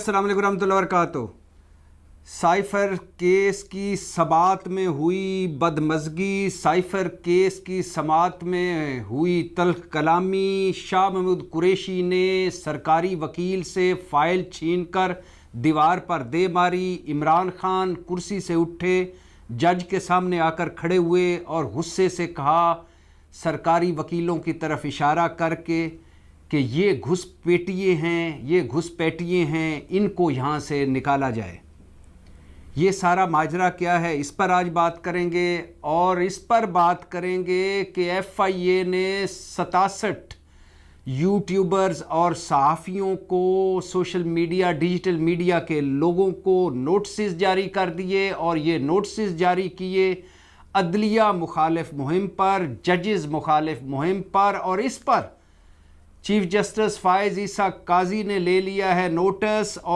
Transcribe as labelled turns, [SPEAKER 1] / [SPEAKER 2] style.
[SPEAKER 1] अस्सलाम वालेकुम रहमतुल्लाहि व बरकातुहू। साइफर केस की समाअत में हुई बदमज़गी, साइफर केस की समाअत में हुई तल्ख कलामी। शाह महमूद कुरैशी ने सरकारी वकील से फ़ाइल छीनकर दीवार पर दे मारी। इमरान खान कुर्सी से उठे, जज के सामने आकर खड़े हुए और गुस्से से कहा, सरकारी वकीलों की तरफ इशारा करके कि ये घुसपैठिए हैं, ये घुसपैठिए हैं, इनको यहाँ से निकाला जाए। ये सारा माजरा क्या है, इस पर आज बात करेंगे। और इस पर बात करेंगे कि FIA ने 67 यूट्यूबर्स और सहाफ़ियों को, सोशल मीडिया, डिजिटल मीडिया के लोगों को नोटिस जारी कर दिए और ये नोटिस जारी किए अदलिया मुखालिफ मुहिम पर, जजेस मुखालिफ मुहिम पर। और इस पर चीफ जस्टिस फ़ाइज़ ईसा काजी ने ले लिया है नोटिस। और